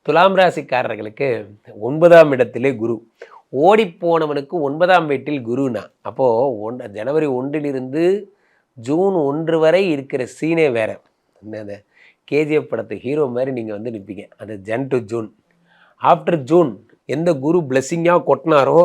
துலாம் ராசிக்காரர்களுக்கு 9ஆம் இடத்திலே குரு. ஓடிப்போனவனுக்கு 9ஆம் வீட்டில் குருனா, அப்போது ஜனவரி 1 ஜூன் 1 வரை இருக்கிற சீனே வேற. அந்த கேஜிஎஃப் படத்து ஹீரோ மாதிரி நீங்கள் வந்து நிற்பீங்க. அது Jan to June. After June எந்த குரு பிளெஸ்ஸிங்காக கொட்டினாரோ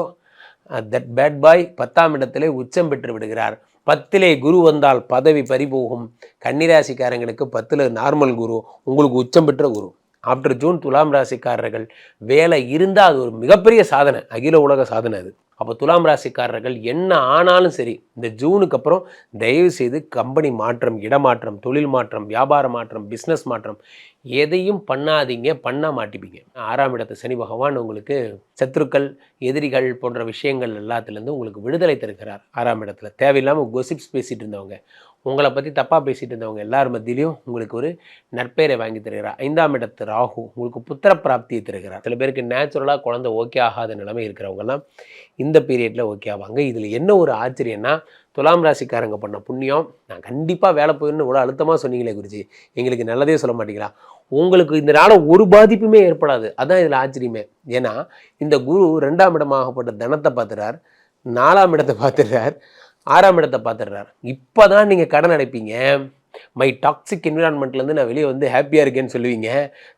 தட் பேட் பாய் 10ஆம் இடத்திலே உச்சம் பெற்று விடுகிறார். 10லே குரு வந்தால் பதவி பறிபோகும். கன்னிராசிக்காரங்களுக்கு 10ல் நார்மல் குரு, உங்களுக்கு உச்சம் பெற்ற குரு. ஆஃப்டர் ஜூன் துலாம் ராசிக்காரர்கள் வேலை இருந்தால் அது ஒரு மிகப்பெரிய சாதனை, அகில உலக சாதனை அது. அப்போ துலாம் ராசிக்காரர்கள் என்ன ஆனாலும் சரி, இந்த ஜூனுக்கு அப்புறம் தயவு செய்து கம்பெனி மாற்றம், இடமாற்றம், தொழில் மாற்றம், வியாபார மாற்றம், பிஸ்னஸ் மாற்றம் எதையும் பண்ணாதீங்க, பண்ண மாட்டிப்பீங்க. 6ஆம் இடத்து சனி பகவான் உங்களுக்கு சத்துருக்கள், எதிரிகள் போன்ற விஷயங்கள் எல்லாத்துலேருந்து உங்களுக்கு விடுதலை தருகிறார். 6ஆம் இடத்துல தேவையில்லாமல் கொசிப்ஸ் பேசிகிட்டு இருந்தவங்க, உங்களை பற்றி தப்பாக பேசிகிட்டு இருந்தவங்க எல்லார் மத்தியிலையும் உங்களுக்கு ஒரு நற்பெயரை வாங்கி தருகிறார். 5ஆம் இடத்து ராகு உங்களுக்கு புத்திர பிராப்தியை தருகிறார். சில பேருக்கு நேச்சுரலாக குழந்தை ஓகே ஆகாத நிலைமை இருக்கிறவங்கலாம் இந்த பீரியடில் ஓகே ஆவாங்க. இதில் என்ன ஒரு ஆச்சரியன்னா, துலாம் ராசிக்காரங்க பண்ண புண்ணியம். நான் கண்டிப்பாக வேலை போயிடணும்னு இவ்வளோ அழுத்தமாக சொன்னீங்களே குருஜி, எங்களுக்கு நல்லதே சொல்ல மாட்டீங்களா? உங்களுக்கு இந்த நாள ஒரு பாதிப்புமே ஏற்படாது. அதான் இதில் ஆச்சரியமே. ஏன்னா இந்த குரு 2ஆம் இடமாகப்பட்ட தனத்தை பார்த்துறார், 4ஆம் இடத்தை பார்த்துடுறார், 6ஆம் இடத்தை பார்த்துடுறார். இப்போ தான் நீங்கள் கடன் அடைப்பீங்க. மை டாக்ஸிக் என்விரான்மெண்ட்லேருந்து நான் வெளியே வந்து ஹாப்பியாக இருக்கேன்னு சொல்லுவீங்க.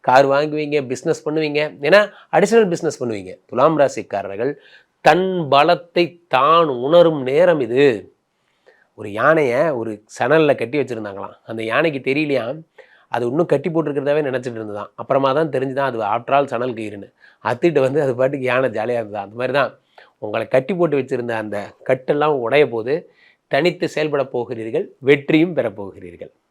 கார் வாங்குவீங்க, பிஸ்னஸ் பண்ணுவீங்க, ஏன்னா அடிஷ்னல் பிஸ்னஸ் பண்ணுவீங்க. துலாம் ராசிக்காரர்கள் தன் பலத்தை தான் உணரும் நேரம் இது. ஒரு யானையை ஒரு சணலில் கட்டி வச்சுருந்தாங்களாம். அந்த யானைக்கு தெரியலையாம், அது இன்னும் கட்டி போட்டிருக்கிறதாவே நினச்சிட்டு இருந்ததான். அப்புறமா தான் தெரிஞ்சுதான் அது ஆஃப்டர் ஆல் சணல் கயிறுன்னு. அத்திட்டு வந்து அது பாட்டுக்கு யானை ஜாலியாக இருந்ததா. அந்த மாதிரி தான் உங்களை கட்டி போட்டு வச்சுருந்த அந்த கட்டெல்லாம் உடைய போது தனித்து செயல்பட போகிறீர்கள், வெற்றியும் பெறப்போகிறீர்கள்.